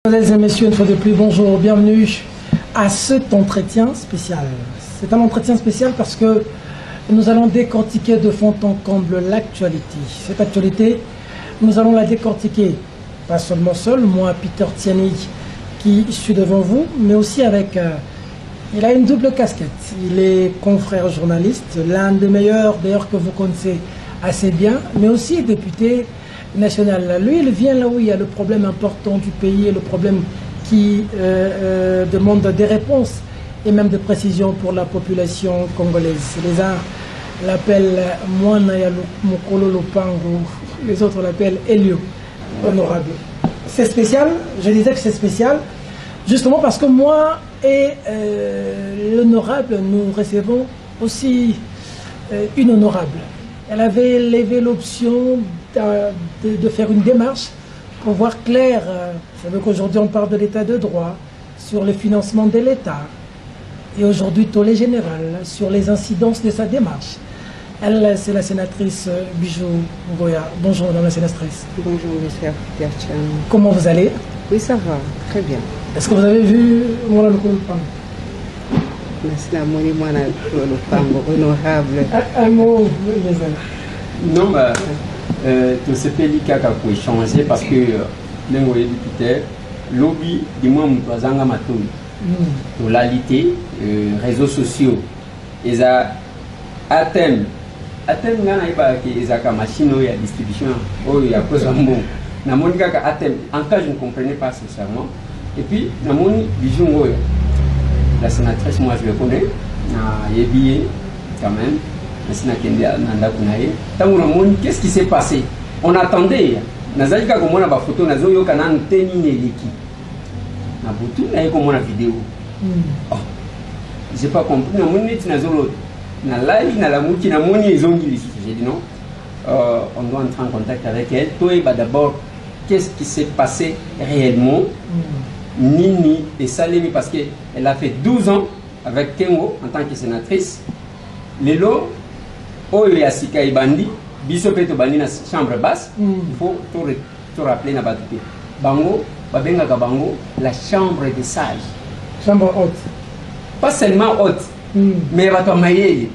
Mesdames et messieurs, une fois de plus, bonjour, bienvenue à cet entretien spécial. C'est un entretien spécial parce que nous allons décortiquer de fond en comble l'actualité. Cette actualité, nous allons la décortiquer, pas seulement seul, moi, Peter Tiani, qui suis devant vous, mais aussi avec... il a une double casquette. Il est confrère journaliste, l'un des meilleurs d'ailleurs que vous connaissez assez bien, mais aussi député national. Lui, il vient là où il y a le problème important du pays et le problème qui demande des réponses et même des précisions pour la population congolaise. Les uns l'appellent Mwana ya Mokolo Lopango, les autres l'appellent Elio, honorable. C'est spécial, je disais que c'est spécial, justement parce que moi et l'honorable, nous recevons aussi une honorable. Elle avait levé l'option de faire une démarche pour voir clair. Vous savez qu'aujourd'hui on parle de l'état de droit, sur le financement de l'État, et aujourd'hui tollé général sur les incidences de sa démarche. Elle, c'est la sénatrice Bijou Ngoya. Bonjour madame la sénatrice. Bonjour monsieur Tiacham. Comment vous allez? Oui, ça va, très bien. Est-ce que vous avez vu Mwana Lokolo Lopango? Merci la monnaie Mwana Lokolo Lopango, honorable. Un mot, les amis. Non, bah, tout ce pays qui a échanger parce que l'envoyé député, lobby du moins Mouazanga Matoui, tolalité, réseaux sociaux, ils ont atteint ils ont machine ou distribution, ou il y a cause en bon. En cas je ne comprenais pas sincèrement. Et puis, Bijou Ngoya, la sénatrice, moi je le connais, il est billet quand même. Qu'est-ce qui s'est passé? On attendait. Nazalika comme on a photo, nazoyo kanan teni neleki. Na butu na yeko mona vidéo. J'ai pas compris. Na moni ti nazolo. Na live na la muki na moni ezongi. J'ai dit non. On doit entrer en contact avec elle. Toi d'abord, qu'est-ce qui s'est passé réellement? Nini et Salemi parce qu'elle a fait 12 ans avec Kengo en tant que sénatrice. Lelo Oyo ya sika ibandi, biso peto bandi na chambre basse, il faut tout rappeler na batute. Bango, babenga ka bango, la chambre des sages. Chambre haute. Pas seulement haute, mais bato maye.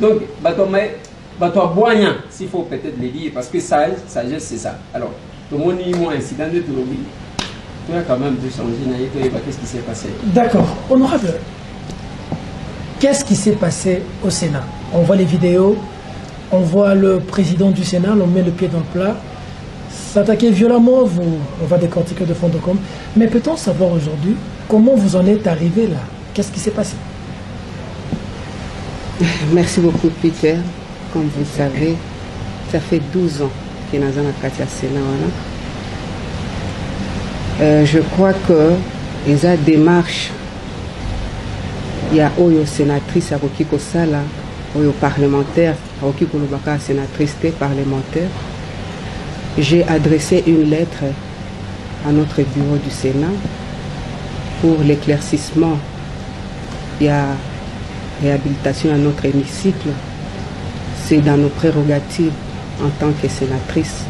Donc, bato boignan, s'il faut peut-être le dire, parce que sagesse c'est ça. Alors, tout le monde y a un incident de tout le monde. Tu as quand même dû changer, qu'est-ce qui s'est passé? D'accord. Honorable, qu'est-ce qui s'est passé au Sénat? On voit les vidéos. On voit le président du Sénat, on met le pied dans le plat, s'attaquer violemment, on va décortiquer de fond de comble. Mais peut-on savoir aujourd'hui comment vous en êtes arrivé là? Qu'est-ce qui s'est passé? Merci beaucoup Peter. Comme vous le savez, ça fait 12 ans qu'il y a dans la Sénat. Je crois que les démarches, il y a Oyo sénatrice à Rokiko Sala, Oyo parlementaire, Rokiko Lubaka sénatrice parlementaire. J'ai adressé une lettre à notre bureau du Sénat pour l'éclaircissement et la réhabilitation à notre hémicycle. C'est dans nos prérogatives en tant que sénatrice.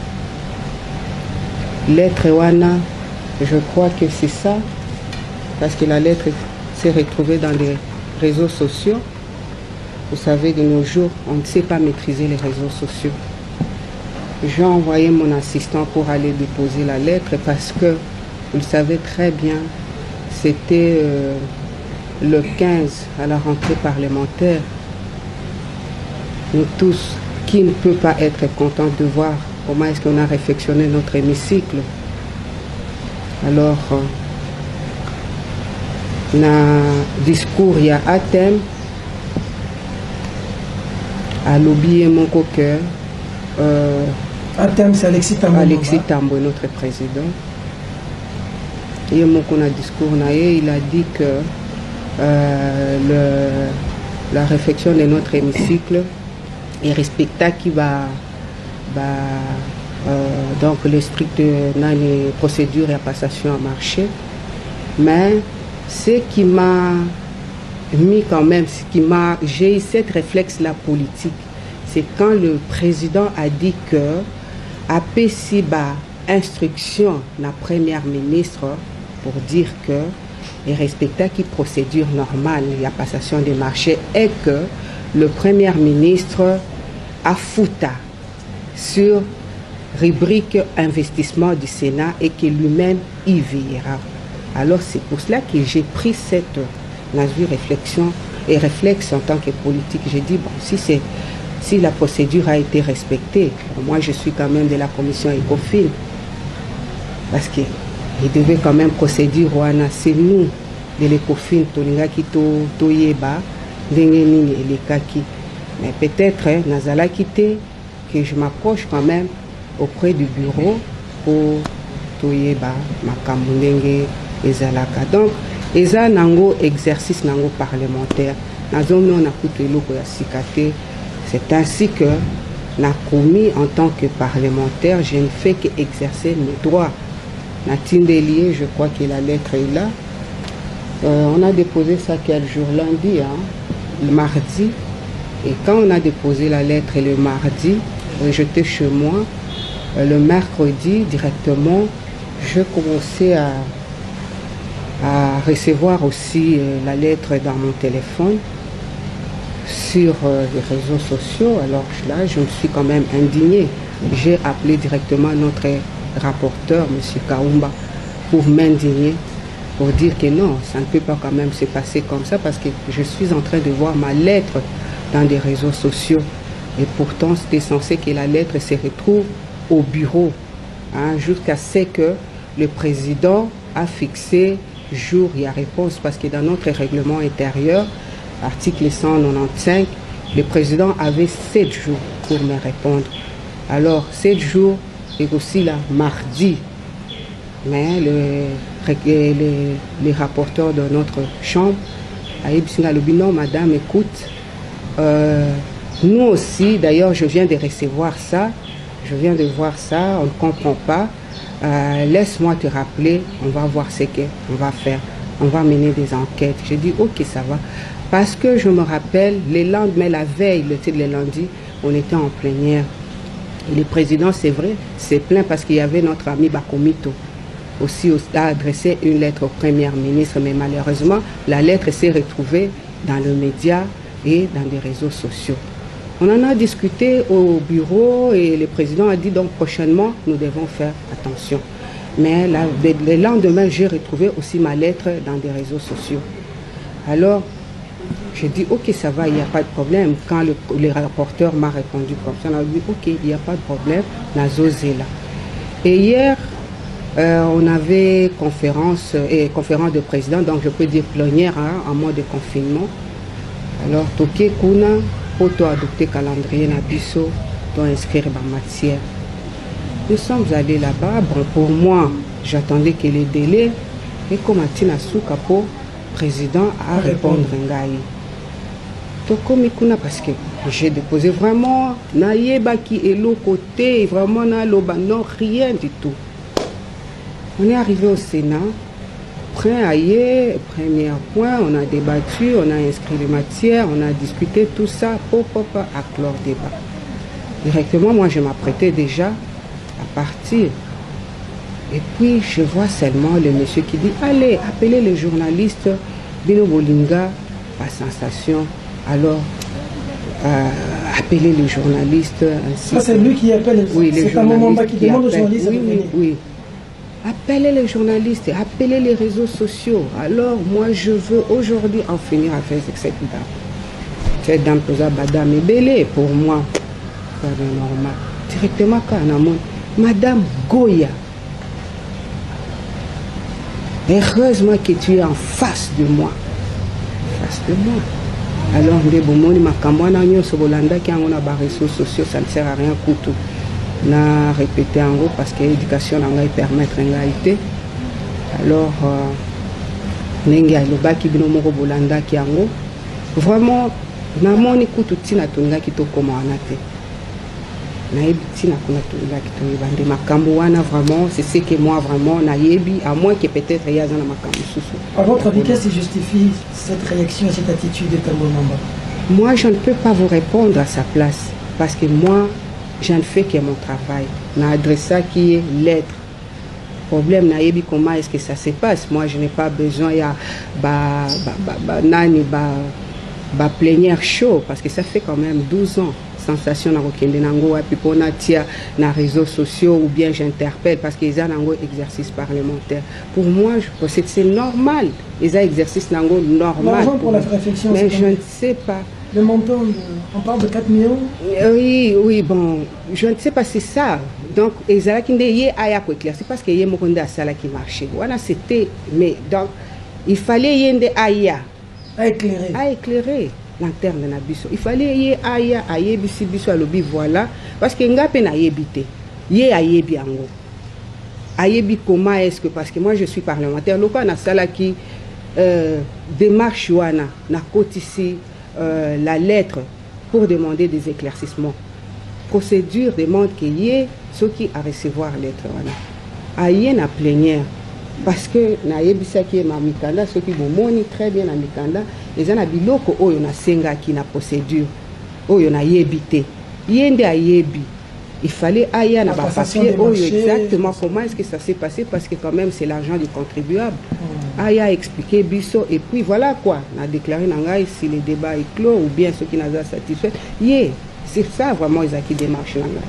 Lettre Wana, je crois que c'est ça, parce que la lettre s'est retrouvée dans les réseaux sociaux. Vous savez, de nos jours, on ne sait pas maîtriser les réseaux sociaux. J'ai envoyé mon assistant pour aller déposer la lettre parce que, vous le savez très bien, c'était le 15 à la rentrée parlementaire. Nous tous, qui ne peut pas être content de voir comment est-ce qu'on a réfectionné notre hémicycle. Alors, dans le discours, il y a un thème. À l'oublier mon coqueur. Un thème, c'est Alexis Tambo. Alexis Tambo, notre président. Et mon discours, il a dit que la réflexion de notre hémicycle est respectable qui va donc les strictes les procédures et la passation à marché. Mais ce qui m'a mis quand même, j'ai eu cette réflexe la politique, c'est quand le président a dit que à Pesiba instruction la première ministre pour dire que les respecta qui procédure normale, il y a passation des marchés, et que le Premier ministre a fouta sur rubrique investissement du Sénat et que lui-même y veillera. Alors c'est pour cela que j'ai pris cette réflexion et réflexe en tant que politique. J'ai dit, bon, si la procédure a été respectée, moi je suis quand même de la commission ECOFIN, parce qu'il devait quand même procéder, c'est nous de l'ECOFIN, Toyeba, Dengenini et les Kaki. Mais peut-être, Nazala quitté, que je m'approche quand même auprès du bureau pour Toyeba, Makamundenge et Zalaka. Donc, eza nango exercice nango parlementaire. C'est ainsi que n'a commis en tant que parlementaire, je ne fais qu'exercer mes droits. Natindelier, je crois que la lettre est là. On a déposé ça quel jour? Lundi, hein? Le mardi. Et quand on a déposé la lettre le mardi, j'étais chez moi. Le mercredi, directement, je commençais à recevoir aussi la lettre dans mon téléphone sur les réseaux sociaux. Alors là, je me suis quand même indignée. J'ai appelé directement notre rapporteur, M. Kaumba, pour m'indigner, pour dire que non, ça ne peut pas quand même se passer comme ça, parce que je suis en train de voir ma lettre dans des réseaux sociaux. Et pourtant, c'était censé que la lettre se retrouve au bureau, hein, jusqu'à ce que le président a fixé jour, il y a réponse, parce que dans notre règlement intérieur, article 195, le président avait 7 jours pour me répondre. Alors, 7 jours, et aussi là, mardi, mais les rapporteurs de notre chambre, non, madame, écoute, nous aussi, d'ailleurs, je viens de recevoir ça, je viens de voir ça, on ne comprend pas. Laisse-moi te rappeler, on va voir ce qu'on va faire, on va mener des enquêtes. J'ai dit, ok, ça va. Parce que je me rappelle, les lendemains, la veille, le lundi, on était en plénière. Et le président, c'est vrai, s'est plaint parce qu'il y avait notre ami Bakomito aussi a adressé une lettre au Premier ministre, mais malheureusement, la lettre s'est retrouvée dans le média et dans des réseaux sociaux. On en a discuté au bureau et le président a dit donc prochainement, nous devons faire attention. Mais le lendemain, j'ai retrouvé aussi ma lettre dans des réseaux sociaux. Alors, j'ai dit, ok, ça va, il n'y a pas de problème. Quand le rapporteur m'a répondu comme ça, on a dit, ok, il n'y a pas de problème, Nazozé là. Et hier, on avait conférence de président, donc je peux dire plénière, hein, en mode de confinement. Alors, Toké Kuna, pour adopter calendrier Nabiso, pour inscrire ma matière. Nous sommes allés là-bas. Bon, pour moi, j'attendais que les délais, et comme Atina Soukapo, président, à répondre Ngaï. Parce que j'ai déposé vraiment, Naïeba qui est l'autre côté, vraiment, non, rien du tout. On est arrivé au Sénat, premier point, on a débattu, on a inscrit les matières, on a discuté tout ça, pour à clore débat. Directement, moi, je m'apprêtais déjà à partir. Et puis, je vois seulement le monsieur qui dit, allez, appelez les journalistes, Bino Bolinga, pas sensation. Alors, appelez les journalistes. Ça, c'est lui qui appelle. Oui, les c'est un moment qui demande aux journalistes. Oui. Appelez les journalistes, appelez les réseaux sociaux. Alors, moi, je veux aujourd'hui en finir avec cette dame. Cette dame, Madame Ebele, pour moi, c'est normal. Directement, quand on a Madame Goya. Heureusement que tu es en face de moi. En face de moi. Alors, on a des réseaux sociaux, ça ne sert à rien pour tout. On a répété en gros parce que l'éducation va permettre une réalité. Alors, vraiment, vraiment, c'est ce que moi vraiment, à moins que peut-être il y a un à votre avis, qu'est-ce qui justifie cette réaction, cette attitude de Tambo Mamba? Moi, je ne peux pas vous répondre à sa place parce que moi, je ne fais que mon travail. On a adressé qui est lettre problème nayebi comment est-ce que ça se passe. Moi je n'ai pas besoin ya nani plénière chaud parce que ça fait quand même 12 ans sensation na kokende nango wapi pona tia na réseaux sociaux ou bien j'interpelle parce qu'ils ont nango exercice parlementaire. Pour moi je pense que c'est normal, ils ont exercice nango normal. L'argent pour la réflexion, mais je ne sais pas. Le montant, on parle de 4 millions. Oui, bon, je ne sais pas si c'est ça. Donc, ils ont dit c'est parce qu'il y a un salaire qui marchait. Voilà, c'était. Mais donc, il fallait y ait aya à éclairer lanterne de Nabiso. Il fallait y ait aya à yebisi biso à lobby, voilà. Parce que ngape na yebite. Ye a yebi ango. Ayebi comment est-ce que. Parce que moi, je suis parlementaire. Loko na sala qui démarche wana na côte ici. La lettre pour demander des éclaircissements. Procédure demande qu'il y ait ceux qui a recevoir lettre. Il y a une plénière. Parce que na yebisa qui est ma mikanda, ceux qui vont moni très bien na mikanda, les ana biloko oyo na senga qui na procédure, oyo na yebite. Yende a yebi. Il fallait aya na ba papier oyo exactement comment est-ce que ça s'est passé parce que quand même c'est l'argent du contribuable. Aya a expliqué biso et puis voilà quoi, on a déclaré nangai si le débat est clos ou bien ceux qui n'ont pas satisfait. C'est ça vraiment ils ont qui démarche nangai.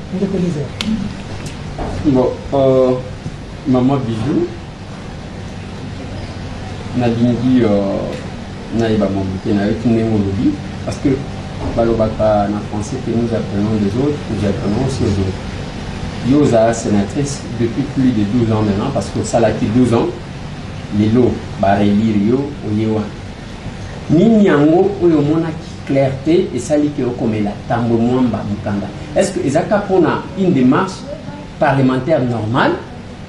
Bon, maman Bijou, na dingi na iba mobuté na yokiné molobi parce que balobaka na français que nous apprenons des autres, nous apprenons aussi aux autres. Yosa sénatrice depuis plus de 12 ans maintenant parce que ça l'a été 12 ans. Lelo barelire yo oyewa nini yango oyo mona ki clarté et sali ke okomela tambo mwamba mukanda. Est-ce que ezaka pona une démarche parlementaire normale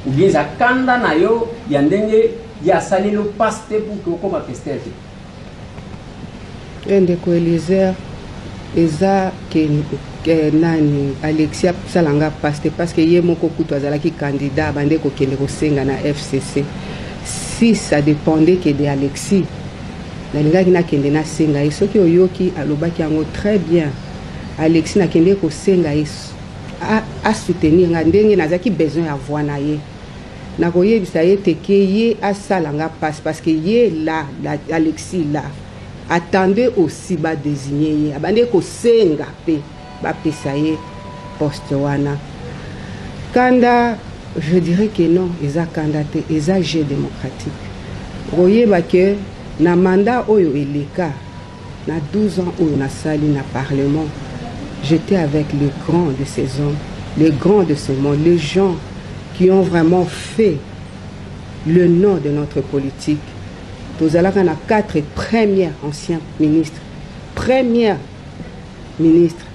ou bien zakanda na yo ya ndenge ya sali lo paste pour que okoma pester ndeko Elizer eza ke nani Alexia salanga paste parce que ye moko kutu azalaki candidat bande ko kende ko senga na FCC. Si ça dépendait que de Alexis, nalingaki na kende na senga et soki oyoki alobaki yango très bien. Alexis na kende ko senga a soutenir nga ndenge nazaki besoin ya voix na ye. Na koyebisa ye teke ye asalanga passe parce que ye là Alexis là attendait aussi ba désigner ye abande ko senga pe ba pesa ye poste wana. Kanda je dirais que non, ils ont candidaté, ils ont jeu démocratique. Voyez que na mandat oyo eleka, na 12 ans oyo na sali na parlement, j'étais avec les grands de ces hommes, les grands de ce monde, les gens qui ont vraiment fait le nom de notre politique. Nous allons à 4 premiers anciens ministres, premiers ministres.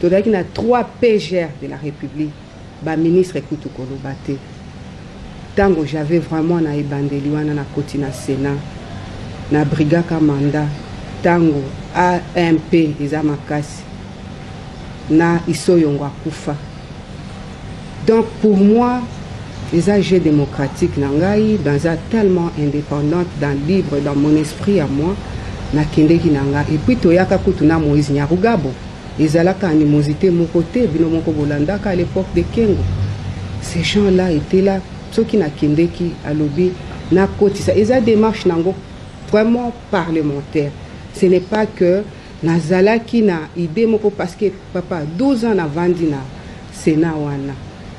Nous allons à 3 PGR de la République. Ba ministre ekutu kolobate tango j'avais vraiment na ebandeli wana na koti na Sénat na brigaka mandat tango AMP eza makasi na isoyongo akufa. Donc pour moi les jeux démocratiques nangai dans un tellement indépendante dans libre dans mon esprit à moi na kendeki nanga et puis toyaka kutu na Moïse Nyarugabo. Ils allaient à animosité mon côté, binomoko bolandaka à l'époque de Kengo. Ces gens-là étaient là, ceux qui n'a kendeki à lobby, n'a côté ça. Ils ont des démarches nango vraiment parlementaires. Ce n'est pas que nazala qui n'a idée moko parce que papa 12 ans avant dina Sénat wana.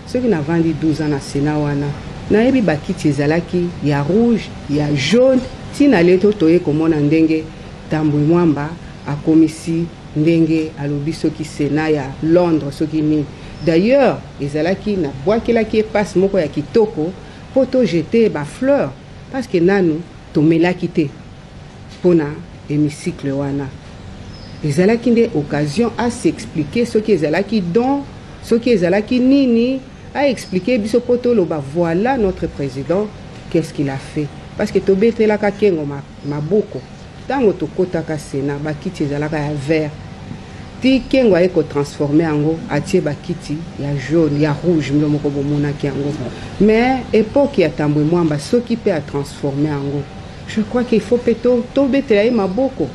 Ceux qui n'a vendu 12 ans na Sénat wana. Na ebi bakiti zalaki ya rouge, ya jaune, tina leto toye komona ndenge tambwe mwamba a komisi ndenge alobi soki Sénat ya Londres soki ni d'ailleurs ezalaki na bwakelaki passe moko ya kitoko poto jeter ba fleur parce que nanu tomelaki te pona hémicycle wana ezalaki nde occasion à s'expliquer soki ezalaki don soki ezalaki nini à expliquer biso poto loba voilà notre président qu'est-ce qu'il a fait parce que tobetelaka kengo maboko tango tokotaka Sénat bakiti ezalaka ya vert ti kengo ayeko transformer yango atie bakiti ya jaune ya rouge milo moko bomonaki yango mais époque ya tambwe mwamba soki pe a transformer yango je crois qu'il faut pe tobetela ye maboko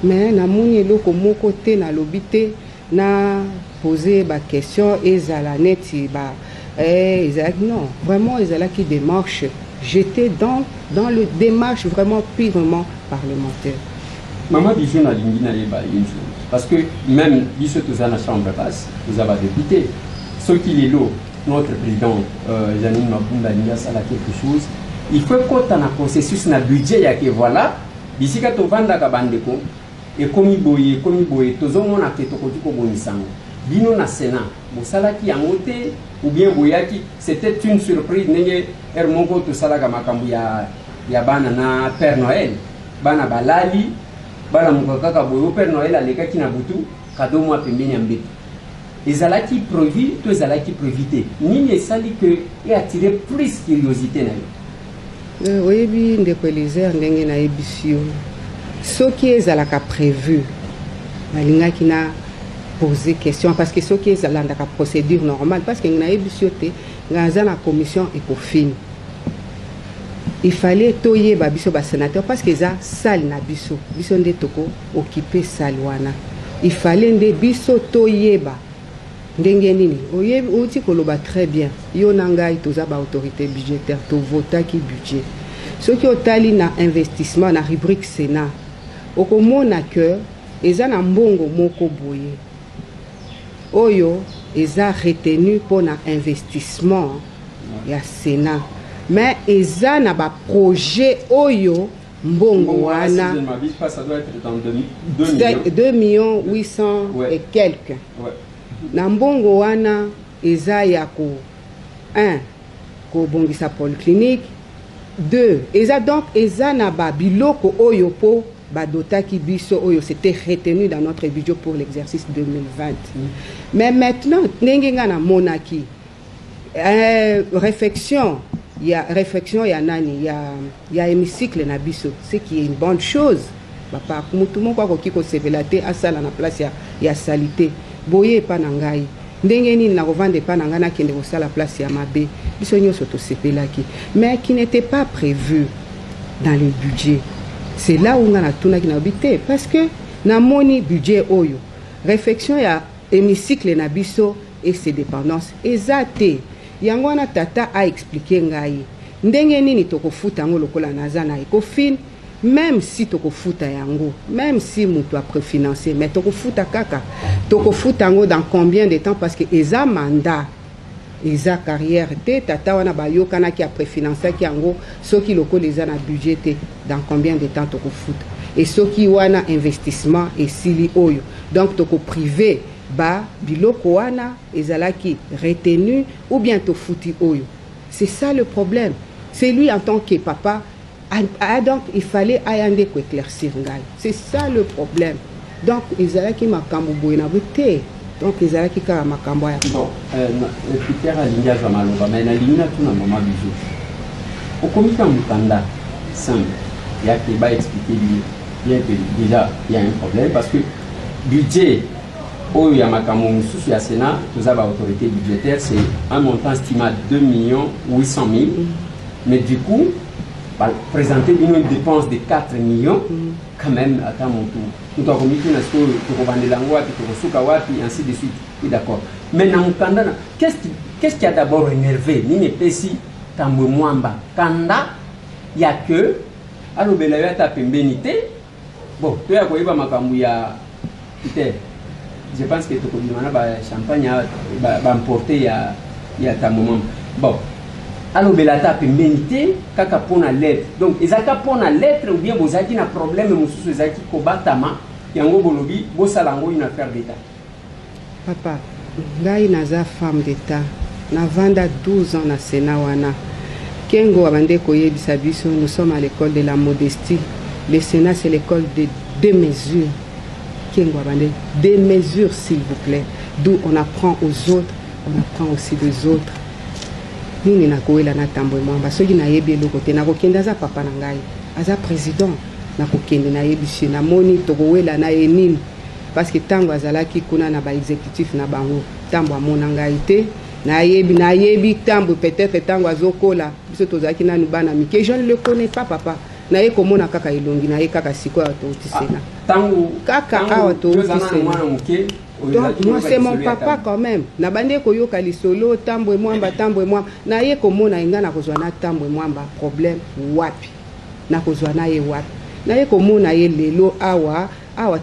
mais namoni eloko moko te na lobi te na poser ba question ezala neti Et non, vraiment, ils allaient qui démarche. J'étais dans le démarche vraiment purement parlementaire. Maman Bijou n'a une chose. Parce que même Bijou tous à la chambre basse, vous avez député. Ce qui est là, notre président Janine Mabunda Nias a quelque chose. Il faut qu'on ait un processus, un budget, et voilà, d'ici que tu vends la bande et comme il boye, tout le monde a fait tout le monde. Bino na Sénat, Moussalaki a monté, ou bien Boyaki, c'était une surprise. N'est-ce Hermongo tout ça, ya banana Père Noël, bana balali, bana mukaka boyo Père Noël, alega ki na butu, kado mwa pembeni ya mbeto. Ezalaki prévu, tout ezalaki prévité. Nini sali que et attirer plus curiosité na yo. Oui, bien de Elizer ndenge na ebisio. Ce qui est ezalaka prévu, malinga ki na poser question parce que ce qui est la procédure normale parce que na ebisioté dans la commission ECOFIN il fallait toyer ba biso ba sénateur parce que ça salle na biso nde toko occuper salle wana il fallait nde biso toyer ba ndenge nini oyebi uti koloba très bien yo nangai toza ba autorité budgétaire to vota ki budget ce qui otali na investissement na rubrique Sénat okomona que eza na mbongo moko boye Oyo eza retenu pour un investissement ya Sénat mais eza na ba projet Oyo mbongo wana ça doit être dans 2 millions 800 et quelques na mbongo wana eza ya ko 1 ko bongisa polyclinique 2 eza donc eza na ba biloko Oyo po Badotaki biso oyo c'était retenu dans notre budget pour l'exercice 2020. Mais maintenant, nengenga na monaki. Réflexion, il y a nani, il y a hémicycle na biso, ce qui est une bonne chose. Papa, tout le monde quoi qui ko sévélate à ça na place ya salité. Boye pa nangai. Ndengeni na revendre pa nanga na kende ko sala place ya mabe. Biso nyoso to sepelaki. Mais qui n'était pas prévu dans le budget. C'est là où on a tout habité parce que na moni budget oyo réflexion ya hémicycle na biso et ses dépendances ezate yango na tata a expliqué ngai ndenge nini tokofuta ngo lokola nazana ECOFIN même si tokofuta yango même si mutu a préfinancé mais tokofuta kaka tokofuta ngo dans combien de temps parce que eza mandat eza carrière te tata wana bayokana qui a préfinancé qui yango soki loko les ana budget te dans combien de temps toko foot et soki wana investissement et sili oyo donc toko privé ba biloko wana ezalaki retenu ou bien to fouti oyo c'est ça le problème c'est lui en tant que papa donc il fallait ayande ko éclaircir ngai c'est ça le problème donc ezalaki makambo boye na bote donc ils allaient qui a ma camboya. Bon, le critère à l'India Jamaloba, mais la ligne tout na maman Bijou. Au comité en Mukanda, simple, il y a qui va expliquer bien que déjà il y a un problème parce que budget au Yamakamo sous la Sénat, tous avez autorité budgétaire, c'est un montant estimé 2 800 000, mais du coup, présenter une dépense de 4 millions, quand même, attends mon tour. Nous avons mis une escouade, nous avons vendu l'angoisse, nous avons et ainsi de suite. D'accord. Mais dans le Kanda, qu'est-ce qui a d'abord énervé? Nini Pessi, Tambo Mwamba. Kanda, il n'y a que, alors, Belaya Tapembenité. Bon, tu as quoi, il va m'acambouiller. Je pense que tu as champagne, va emporter, il y a ta moment. Bon. Alors, belata pénalité, kaka pona lettre. Donc, ezaka pona lettre ou bien vous avez un problème, monsieur Zaki Kobatama, yango bolobi, bosalango une affaire d'État. Papa, ngai naza femme d'État, na vanda 12 ans na Sénat wana. Kengo abande koye bisabiso, nous sommes à l'école de la modestie. Le Sénat c'est l'école de deux mesures. Kengo abande, des mesures s'il vous plaît. D'où on apprend aux autres, on apprend aussi des autres. Nini na koela na tambo mwamba soki na yebi eloko te na kokenda za papa na ngai aza président na kokende na yebi na moni tokowela na enini parce que tango azalaki kuna na ba exécutif na bango tambo amona ngai te na yebi tambo peut-être tango azokola biso tozaki na bana mike je ne le connais pas papa na ye komona kaka elongi na ye kaka siko ya to tisena tango kaka awa to tisena Donc, moi, c'est mon papa quand même. Nabande koyoka lisolo, tambwe mwamba. Na ye komona inga na kozwana tambwe mwamba. Problème, wapi. Na kozwana ye wapi. Na ye komona ye lelo awa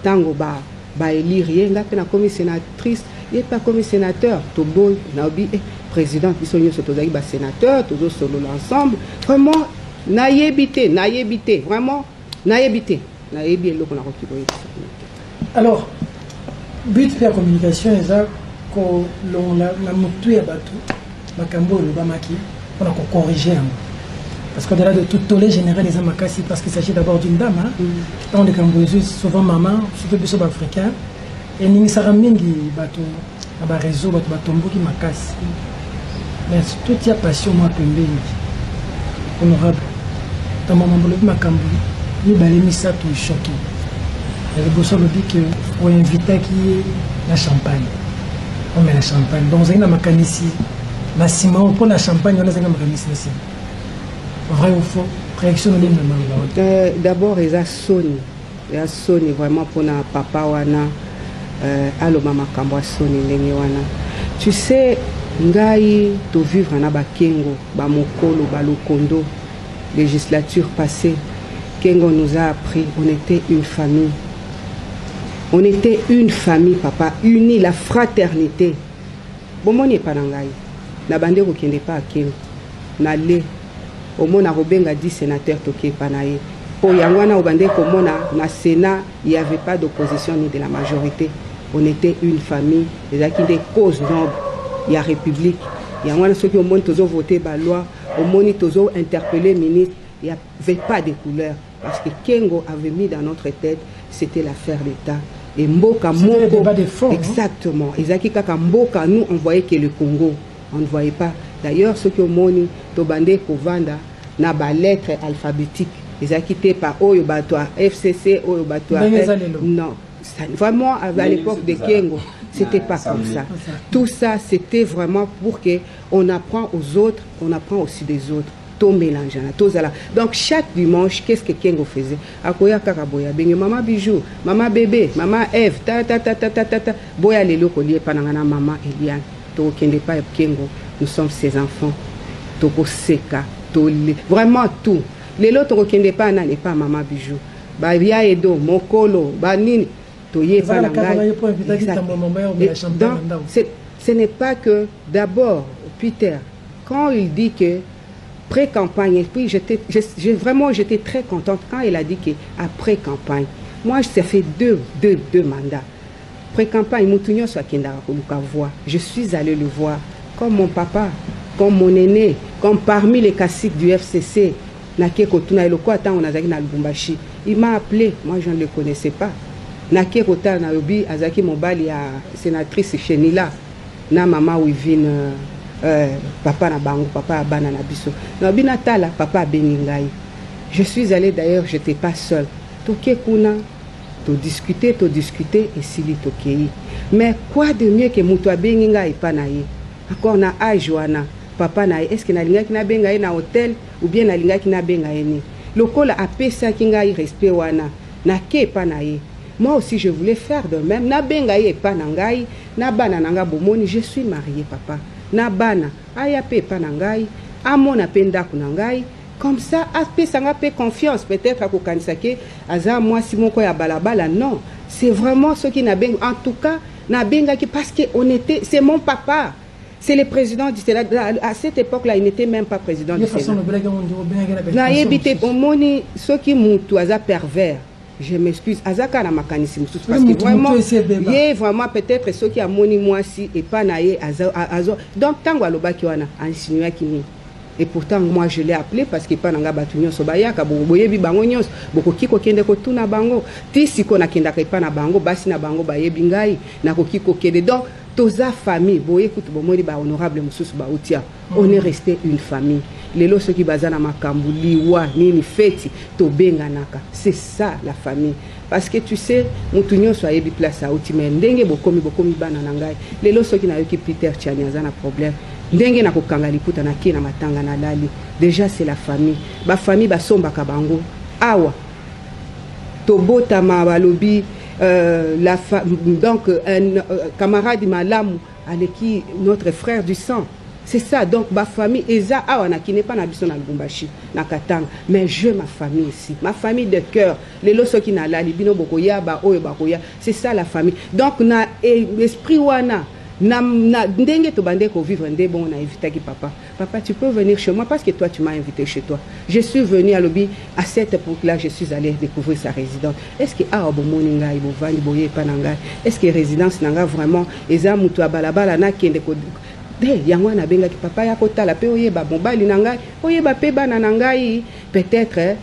tango ba élire yenga pe na comme sénatrice, ye pas comme sénateur. To boy na obi président qui sont tozaki ba sénateur, tozo solo l'ensemble. Vraiment, na yebité, vraiment, na yebité. Na yebi eloko na kokiboye. Alors, but de la communication est ça que la moto ya bateau, makambo le bamaki, on a corrigé. Parce qu'au-delà de tout tollé général les amakasi, parce qu'il s'agit d'abord d'une dame, dans les Cambodgiens, souvent maman, surtout les Sob africains, et n'y a mingi bateau, à réseau, bateau qui makasi. Mais tout y a passion, moi, honorable. Dans mon moment, le makambo, ni balemi ça tout choqué. Il y a le bosseur dit que pour inviter qui est la champagne. On met la champagne. Donc, on a ma canne ici. La ciment, pour la champagne, on a ma canne ici. Vrai ou faux? Réaction de l'île. D'abord, il y a Sony. Il y a Sony vraiment pour na papa wana. Allo mama kambo Sony ndenge wana. Tu sais, ngai to vivre na bakengo, ba mokolo, ba lokondo, législature passée. Kengo nous a appris, on était une famille. On était une famille, papa, unie, la fraternité. Bon, mon n'est pas nangai. Na bande ko kende pas Kengo. Na le. Au moins, na robenga 10 sénateurs toké panaye. Pour yangwana au bande ko mona na Sénat, il n'y avait pas d'opposition ni de la majorité. On était une famille. Les acquis des causes nobles. Il y a République. Yangwana ceux qui au moins tozo voté ba loi, au moins tozo interpellé ministre. Il n'y avait pas de couleur. Parce que Kengo avait mis dans notre tête, c'était l'affaire d'État. Et Mboka, Moko, exactement. Ezaki Kaka Mboka, nous, on voyait que le Congo, on ne voyait pas. D'ailleurs, ceux qui ont moni, Tobande Kovanda, n'a pas lettre alphabétique. Ezaki te par Oyobatwa, FCC, Oyobatwa. Non, ça, vraiment, à l'époque de Kengo, c'était pas comme ça. Tout ça, c'était vraiment pour qu'on apprend aux autres, on apprend aussi des autres. Mélange, donc chaque dimanche, qu'est-ce que Kengo faisait? Akoya kakaboya, bengi maman bijou, maman bébé, maman Eve, boya lelo kolie panangana maman Eliane, to kende pa Kengo, nous sommes ses enfants, toko seka, vraiment tout. Lelo to kende pa na n'est pas maman bijou, ba via edo, mokolo, ba nini, to ye panangana. Donc ce n'est pas que d'abord Peter, quand il dit que pré-campagne, et puis j'étais très contente quand il a dit qu'après campagne, moi ça fait deux mandats. Pré-campagne, Moutounio soit voix. Je suis allé le voir comme mon papa, comme mon aîné, comme parmi les caciques du FCC. Il m'a appelé, moi je ne le connaissais pas. Nake Kota Naobi, Azaki Mobali, sénatrice Chenila, na maman Wivine. Papa na bango, papa abana na biso. Na binatala, papa beningai. Je suis allée d'ailleurs, je n'étais pas seule. Toké kuna, to discuter, et sili tokei. Mais quoi de mieux que mutua beningai panaye? Encore na ajoana, papa na est-ce que na linga kina bengai na hôtel ou bien na linga kina bengai ni? Lokola apesa kingai respect wana, na ke panaye. Moi aussi je voulais faire de même. Na bengai panangai, na bana nanga bomoni, je suis mariée papa. Na bana aya pe panangai amona penda kunangai comme ça ape sanga pe confiance peut-être à kokanisake aza moi si moko ya balabala non c'est vraiment ce qui n'a ben en tout cas na benga qui parce que on était c'est mon papa c'est le président du Sénat à cette époque-là il n'était même pas président du Sénat na yebite omoni ce qui mutu aza pervers. Je m'excuse, Azaka na makanisi parce que vraiment, il est vraiment peut-être ceux qui a moni moi si et pas naé azo. Donc tango aloba ki wana insinué kini. Et pourtant moi je l'ai appelé parce que pas nanga batunyo sobaya ka boyebi bango nyos boko kiko kende ko tuna bango ti siko na kenda ka pa na bango basi na bango bayebi ngai na ko kiko kende donc toza famille boye kutu bomori ba honorable mususu ba utia on est resté une famille. Les lots qui bazana makambu liwa nini feti to benga naka c'est ça la famille parce que tu sais mutunyo so ayebi place a utima ndenge bokomi bana nangai les lots qui na yoki Peter Tchani azana problème ndenge na kokanga liputa na kina matanga na lali déjà c'est la famille ba famille ba somba kabango awa to bota ma balobi donc un camarade Malam avec qui notre frère du sang. C'est ça, donc ma famille, Eza Awana, qui n'est pas nabiso na Lubumbashi, na Katanga, mais je ma famille ici, ma famille de cœur, les loso qui na la libino bokoya, ba oyo bakoya, c'est ça la famille. Donc na esprit wana, na ndenge to bande ko vivre ndé bon on a invité qui papa. Papa, tu peux venir chez moi parce que toi tu m'as invité chez toi. Je suis venu à Lobi à cette époque-là, je suis allé découvrir sa résidence. Est-ce que ah bon moninga ibo vandi boye pananga? Est-ce que résidence nanga vraiment Eza mutu abalabala na kende ko yango na benga ki papa ya kotala pe oyeba mobali na ngai oyeba pe bana na ngai peut-être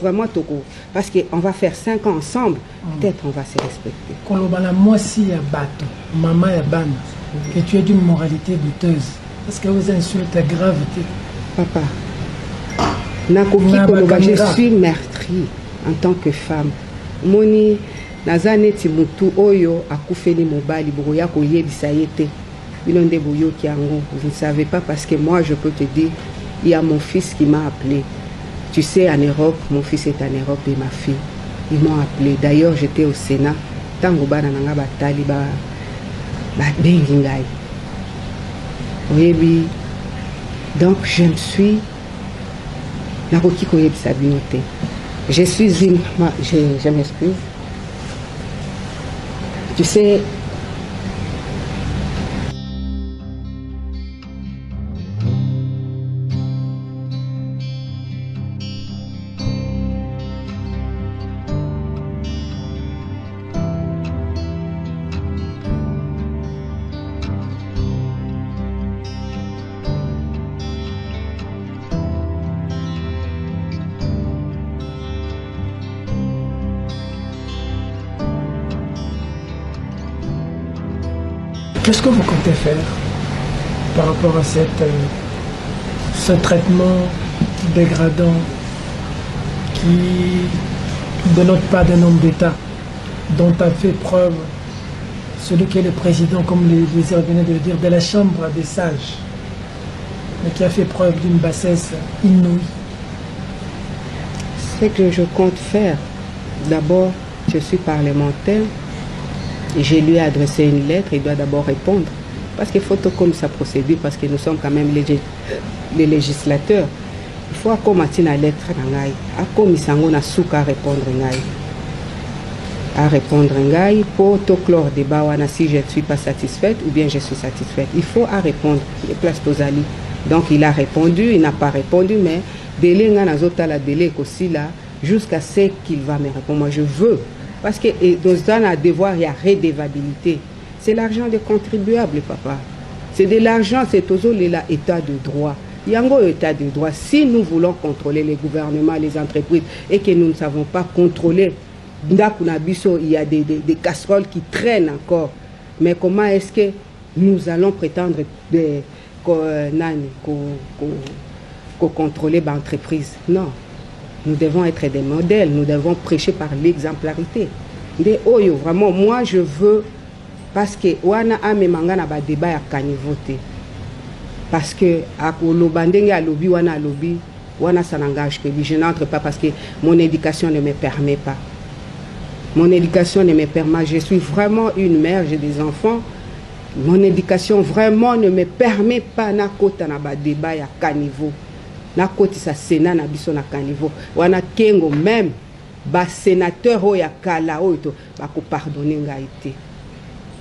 vraiment toko parce que on va faire 5 ans ensemble, peut-être on va se respecter. Kolobana moi si ya bato maman ya bana que tu es d'une moralité douteuse parce que vous insultez gravité papa nakoki koloba je suis meurtrie en tant que femme moni nazaneti mutu oyo akufeli mobali boya koyebisa yete bilonde boyo kiango. Vous ne savez pas parce que moi je peux te dire il y a mon fils qui m'a appelé. Tu sais en Europe, mon fils est en Europe et ma fille ils m'ont appelé. D'ailleurs j'étais au Sénat tango bana nanga batali ba bengi ngai oyebi donc je me suis nakoki koyebisa binote je suis une je m'excuse. Tu sais, qu'est-ce que vous comptez faire par rapport à ce traitement dégradant qui ne dénote pas d'un homme d'État dont a fait preuve celui qui est le président, comme les venait de le dire, de la Chambre des sages, mais qui a fait preuve d'une bassesse inouïe? Ce que je compte faire, d'abord, je suis parlementaire. Et je lui ai adressé une lettre, il doit d'abord répondre. Parce qu'il faut comme sa procédure, parce que nous sommes quand même les législateurs. Il faut accompagner la lettre à répondre à répondre pour tout clore débat si je ne suis pas satisfaite ou bien je suis satisfaite. Il faut à répondre. Les places Tozali. Donc il a répondu, il n'a pas répondu, mais délai la délai aussi là jusqu'à ce qu'il va me répondre. Moi je veux. Parce que dans un devoir, il y a redevabilité. C'est l'argent des contribuables, papa. C'est de l'argent, c'est toujours l'état de droit. Il y a un état de droit. Si nous voulons contrôler les gouvernements, les entreprises, et que nous ne savons pas contrôler, il y a des casseroles qui traînent encore. Mais comment est-ce que nous allons prétendre contrôler l'entreprise? Non. Nous devons être des modèles, nous devons prêcher par l'exemplarité. Vraiment, moi je veux, parce que wana amemanga na ba débat ya kanivoté. Parce que akolobandenge a lobby wana lobby wana ça n'engage que lui. Je n'entre pas parce que mon éducation ne me permet pas. Mon éducation ne me permet pas. Je suis vraiment une mère, j'ai des enfants. Mon éducation vraiment ne me permet pas na kota na ba débat ya kanivo. Na koti sa Sénat na biso na kanivo wana kengo même ba sénateur oya kala oyo ba ko pardonner ngai te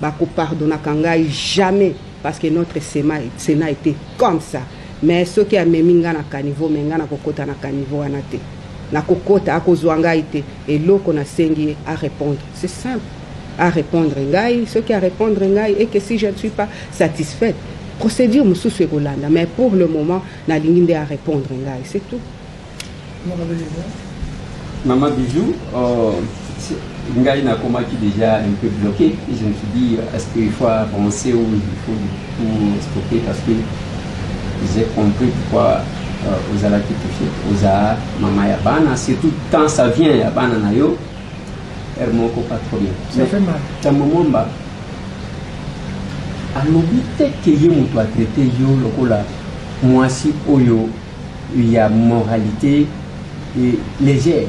ba ko pardonner kangai jamais parce que notre Sénat était comme ça. Mais ce qui a meminga na kanivo menga na kokota na kanivo wana te na kokota akozwa ngai te et loko na sengi à répondre. C'est simple à répondre ngai ce qui a répondre ngai et que si je ne suis pas satisfaite procédure Moussous et Rolanda, mais pour le moment, na ligne à répondre, c'est tout. Maman Bijou, Ngai n'a comment qui déjà un peu bloqué. Et je me suis dit, est-ce qu'il faut avancer ou il faut tout stopper parce que j'ai compris pourquoi aux ala qui touchent, aux ala, maman Yabana, surtout quand ça vient Yabana Nayo, elle m'a pas trop bien. Ça fait mal. Dans mon moment, alobi te ke yo moto a traité yo lokola mwasi oyo il y a moralité et légère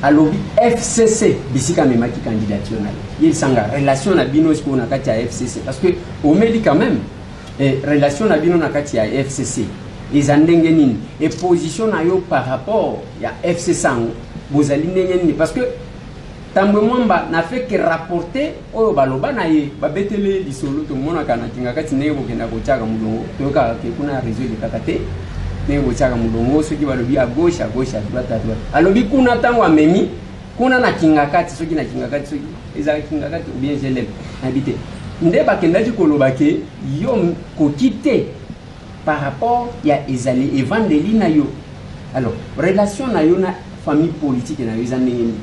alobi FCC bisika memaki candidature na il sanga relation na bino ko na kati ya FCC parce que au meli quand même relation na bino na kati ya FCC ezandenge nini et position na yo par rapport ya FCC bozali ndenge nini parce que Tambwe Mwamba n'a fait que rapporter oyo baloba na ye babetele lisolo to mona kana kinga kati ne bokenda ko chaka mulongo to ka ke kuna réseau de kakate ne bo chaka mulongo soki balobi à gauche à droite à droite alobi kuna tango amemi kuna na kinga kati soki na kinga kati soki eza kinga kati ou bien jelem habité nde bakenda ji koloba ke yo ko quitter par rapport ya ezali evangeli na yo alors relation na yo na famille politique na yo ezandenge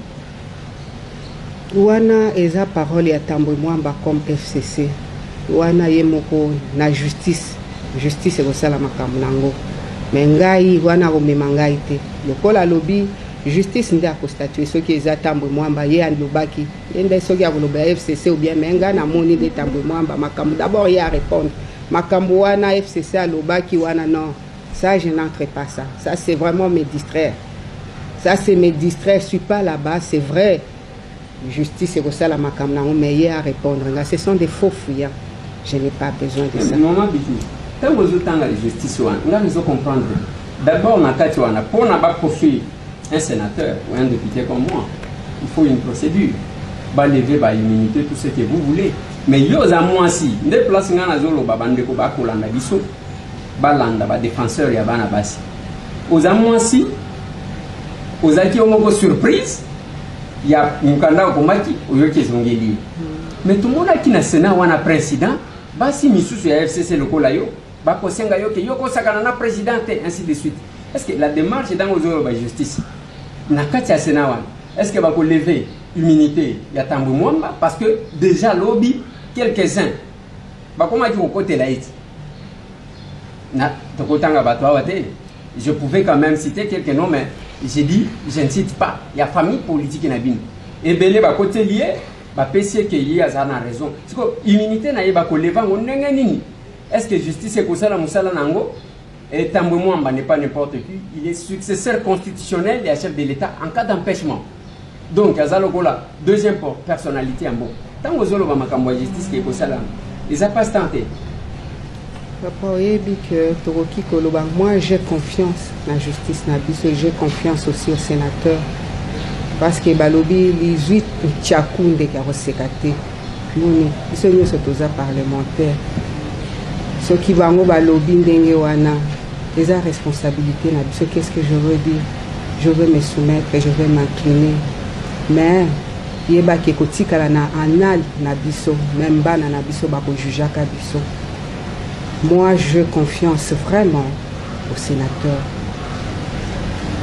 wana eza parole ya Tambwe Mwamba comme FCC wana ye moko na justice ekosala makambo nango me ngai wana komema ngai te lokola lobi justice nde akostatue soki eza Tambwe Mwamba ye alobaki ye nde soki akoloba ya FCC ou bien me ngai namoni nde Tambwe Mwamba makambo d'abord ye a répondre makambo wana FCC alobaki wana non ça je n'entre pas ça c'est vraiment me distraire je suis pas là-bas c'est vrai. Justice et ça la makamna mais hier à répondre ce sont des faux fuyants je n'ai pas besoin de ça maman bitu tant vous autant la justice on a comprendre d'abord na kati wana pour na ba poursuivre un sénateur ou un député comme moi il faut une procédure ba lever ba immunité tout ce que vous voulez mais yo za moi si nde place ngana zolo ba bande ko ba kolanda biso ba landa ba défenseur ya bana basi aux moi si aux aki omoko surprise il y a un candidat au Maki, mais tout le monde qui n'a Sénat ou un président, si Missou ya FCC le Kolayo, Bakosenga Yoke, Yoko Sakanana président, ainsi de suite. Est-ce que la démarche est dans la justice? Nakatia Sénat, est-ce que va lever l'immunité? Il y a Tambwe Mwamba parce que déjà lobby, quelques-uns, comment dire au côté laïc? Je pouvais quand même citer quelques noms, mais j'ai dit, je ne cite pas. Il y a famille politique na bino. Et belé ba côté lié, ba PC que y a ça na raison. C'est que immunité na yeba ko leva ngonenge nini. Est-ce que justice est kosala musala nango? Et Tambwe Mwamba n'est pas n'importe qui, il est successeur constitutionnel et chef de l'État en cas d'empêchement. Donc azalokola deuxième personnalité en bon. Tango zolo ba makambo justice qui est kosala. Ils a pas tenté. Papa oyebi que Toroki Koloba, moi j'ai confiance dans la justice nabiso et j'ai confiance aussi au sénateur parce que balobi 18 tchakunde qui a resécaté nous biso nyonso toza parlementaire ce qui va ngo balobi ndenge wana les responsabilités nabiso qu'est-ce que je veux dire je veux me soumettre et je veux m'incliner mais yeba ke kotikala na anal nabiso même bana nabiso bako jujaka biso. Moi, je confiance vraiment au sénateur.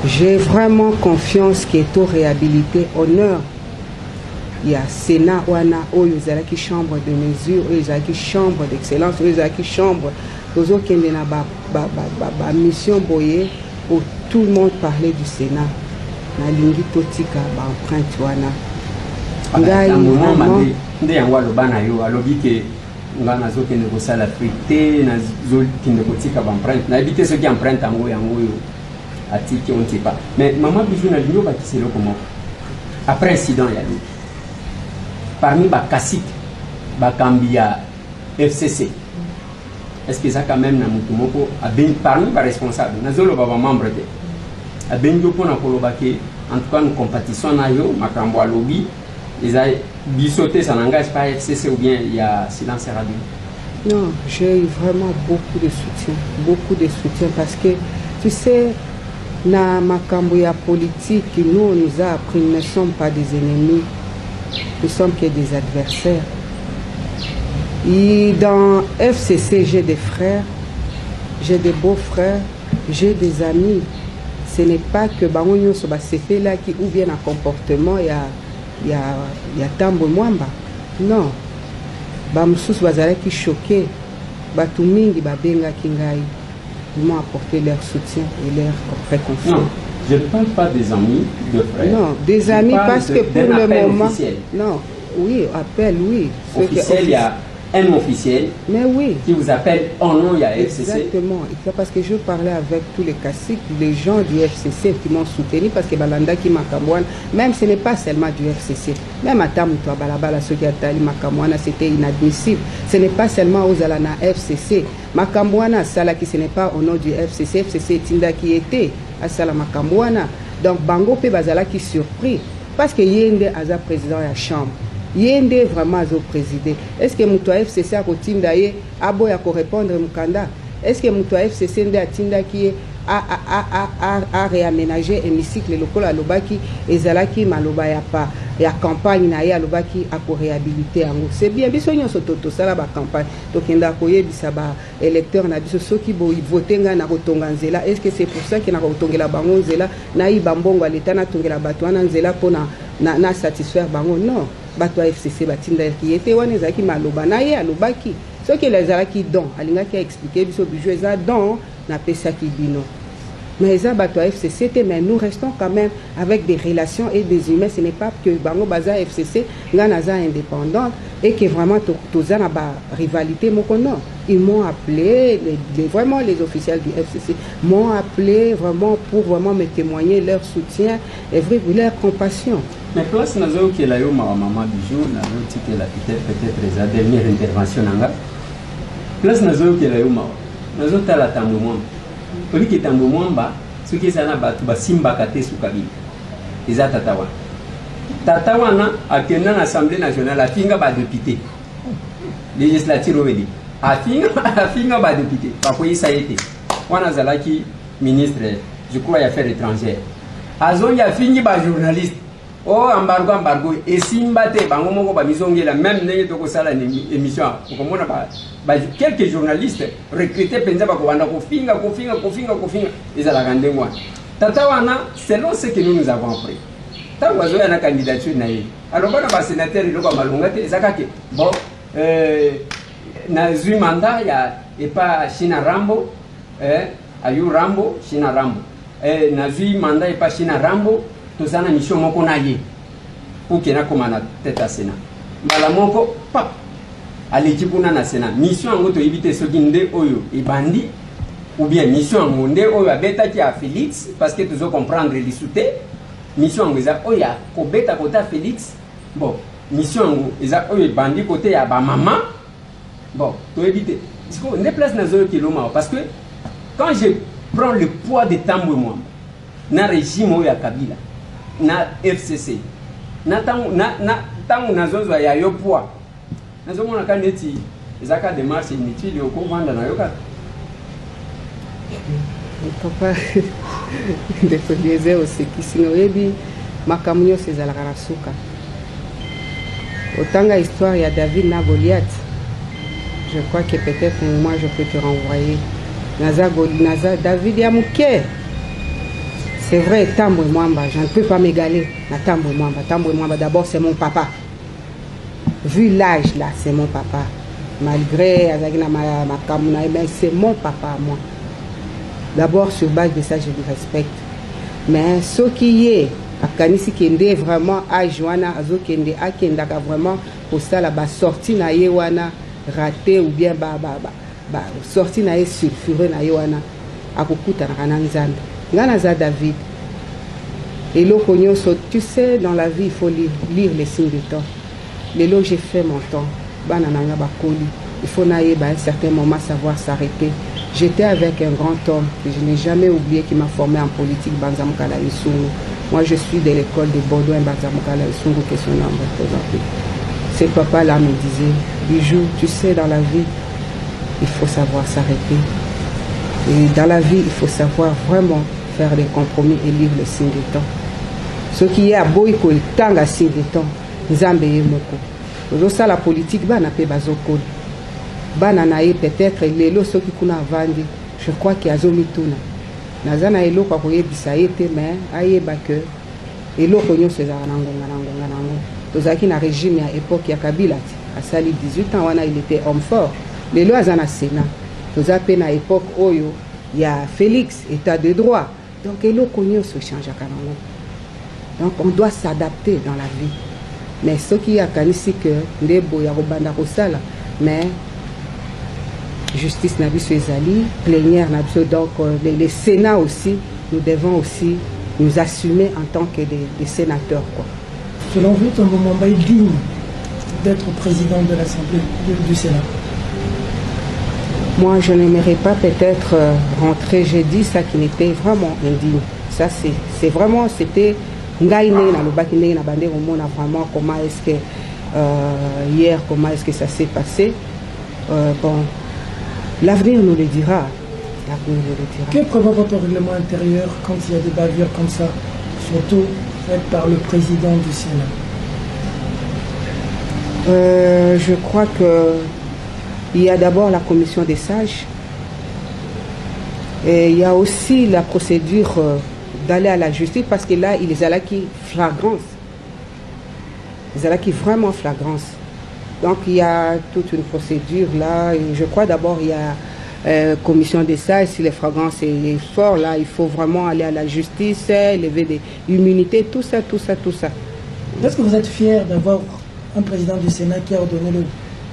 J'ai vraiment confiance qu'il est au réhabilité, honneur. Il y a Sénat, Ouana, Oyuzaki, chambre de mesure, Oyuzaki, chambre d'excellence, Oyuzaki, chambre. Aux autres qui ont une mission boyée où tout le monde parlait du Sénat. Na lingi totika, empreinte, Ouana. À un moment, ngana zo kende ko sala frité na zo kende ko tika ba empreinte na habiter ceux qui empreinte yango yo atiki on sait pas mais maman bijou na linyo ba kiselo comment après incident ya lui parmi ba kasik ba kambia FCC est-ce que ça quand même na mutu moko parmi ba responsable na zo lo ba membre de abenjo pona koloba ke en tout cas nous compétition na yo makambo alobi ils ont bisoté, ça n'engage pas FCC ou bien il y a silence radio? Non, j'ai eu vraiment beaucoup de soutien parce que tu sais, dans ma cambouille politique, nous on nous a appris, nous ne sommes pas des ennemis, nous sommes que des adversaires. Et dans FCC, j'ai des frères, j'ai des beaux-frères, j'ai des amis. Ce n'est pas que Bangonyo Soba se fait là qui ou bien un comportement, il y a Tambwe Mwamba. Non. Bamsous bazala qui choqué. Batumingi babenga kingai. Ils m'ont apporté leur soutien et leur réconfort. Non, je ne parle pas des amis, de frères. Non, des amis parce que pour le moment. Non, oui, appel, oui. Officiel, il y a un officiel mais oui, qui vous appelle en nom il y a FCC. exactement. Et ça, parce que je parlais avec tous les caciques, les gens du FCC qui m'ont soutenu, parce que Balanda qui Makamouana, même ce n'est pas seulement du FCC, même à Tamutoa Balabala, ceux qui attali Makamouana, c'était inadmissible. Ce n'est pas seulement aux Alana FCC. Makamouana, Sala qui ce n'est pas au nom du FCC, FCC Tinda qui était à Sala Makamouana. Donc Bango Pe Bazala qui surpris, parce que Yende Aza président de la chambre. Yende vraiment au président. Est-ce que Moutoua FCC a continué à répondre Mukanda? Est-ce que Moutoua FCC a réaménagé l'hémicycle local à Lobaki et Zalaki Maloba ya pas ya campagne na ya Lobaki a pour réhabiliter en c'est bien biso nyonso toto sala ba campagne to kenda koyebisa ba électeur na biso soki bo votenga na kotonga nzela. Est-ce que c'est pour ça que na kotongela bango nzela na yi bambongo aleta na tongela bato wana nzela pona na satisfaire bango? Non, bato FCC batinda qui était wana zaki maloba na ye alobaki ce que les Zalaki don alinga qui a expliqué biso bijou eza don na pesa ki bino. Mais les bateaux FCC, mais nous restons quand même avec des relations et des humains. Ce n'est pas que Bango Baza FCC, Ganaza indépendante et que vraiment tous en rivalité. Non, ils m'ont appelé, vraiment les officiels du FCC m'ont appelé vraiment pour vraiment me témoigner leur soutien et leur compassion. Mais place nazo qui est là, maman bijou, nazo qui est là peut-être la dernière intervention nanga. Place nazo qui est là, nazo tala tambo moi. Pour qui tambo mwamba ce qui sana batu basimba kate sukabili eza tatawa na akenda na assemblée nationale afinga ba député législature obedi afinga ba député pakoyi saete wana zalaki ministre je crois affaires étrangères azongi afingi ba journaliste oh embargo et simba te bango moko ba misongela même ndenge to ko sala émission ko mona ba quelques journalistes recrutés penza ba ko banda ko finga ezala kandengwa tata wana selon ce que nous avons appris tango azo na candidature na ye alors bana ba sénateur iloko malunga te ezaka ke bon na zui mandat ya et pas China Rambo ayu Rambo China Rambo na zui mandat et pas China Rambo tozana mission moko na ye pour que na komana tête à Sénat mbala moko pap aleki kuna na Sénat mission ngo to éviter soki nde oyo ebandi ou bien mission ngo nde oyo abeta ki a Félix parce que tu dois comprendre l'isouté mission ngo eza oyo ko beta kota Félix bon mission ngo eza oyo ebandi côté ya ba maman bon to éviter parce que nde place na zo kiloma parce que quand je prends le poids de Tambwe moi na régime oyo ya Kabila na FCC na tangu nazozwa ya yo poids nazomona kaneti ezaka démarche inutile yoko vanda na yoka papa de poliese aussi qui sino yebi makamunyo sezalaka na suka otanga histoire ya David na Goliath. Je crois que peut-être moi je peux te renvoyer naza David ya muke. C'est vrai, Tambwe Mwamba, je ne peux pas m'égaler à Tambwe Mwamba. Tambwe Mwamba, d'abord, c'est mon papa. Vu l'âge, là, c'est mon papa. Malgré, c'est mon papa, moi. D'abord, sur base de ça, je le respecte. Mais ce qui est, Akanisi Kende, vraiment, à Joana, Azo Kende, à Kendaka, vraiment, pour ça, là, sorti na yewana, raté, ou bien, sorti na ye sulfureux na yewana, à Kukuta, Rananzande. Nganaza David. Et l'okonyoso, tu sais, dans la vie, il faut lire les signes de temps. Les lots, j'ai fait mon temps. Banananga bakoli. Il faut naïe, à un certain moment, savoir s'arrêter. J'étais avec un grand homme que je n'ai jamais oublié qui m'a formé en politique, Banzamukala Isungu. Moi, je suis de l'école de Bordeaux, Banzamukala Isungu, qui est son nom représenté. Ce papa-là me disait, Bijou, tu sais, dans la vie, il faut savoir s'arrêter. Et dans la vie, il faut savoir vraiment faire des compromis et lire le signe du temps. Ce qui est à Boïko, le temps à signe du temps, Zambé Moko. Ça, la politique, bana pe bazoko. Bananaye peut-être les lots ceux qui kuna vandi. Je crois qu'il y a zomituna. Nazana elo kwa koye bisaete mais aye bake. Elo konyo se zanango nango. Tozaki na régime à époque ya Kabila. À Sali 18 ans, il était homme fort. Les lois azana Sénat. Nous avons à l'époque où il y a Félix, état de droit. Donc, il se change à Kanango. Donc, on doit s'adapter dans la vie. Mais ce qui y a ici que Ndebo Yarobanda Rosala, mais justice n'a biso ezali, plénière n'a biso, donc les Sénats aussi, nous devons aussi nous assumer en tant que des sénateurs, quoi. Selon vous, Tombo Mwamba est digne d'être président de l'Assemblée du Sénat? Moi, je n'aimerais pas peut-être rentrer, j'ai dit ça qui n'était vraiment indigne. Ça, c'est vraiment, c'était vraiment comment est-ce que hier, comment est-ce que ça s'est passé. Bon, l'avenir nous le dira. Que prévoit votre règlement intérieur quand il y a des bavures comme ça, surtout faites par le président du Sénat? Je crois qu'il y a d'abord la commission des sages et il y a aussi la procédure d'aller à la justice parce que là, il y a là qui flagrance. Il y a là qui vraiment flagrance. Donc il y a toute une procédure là. Et je crois d'abord il y a commission des sages, si les fragrances est fort là, il faut vraiment aller à la justice, lever des immunités, tout ça. Est-ce que vous êtes fier d'avoir un président du Sénat qui a ordonné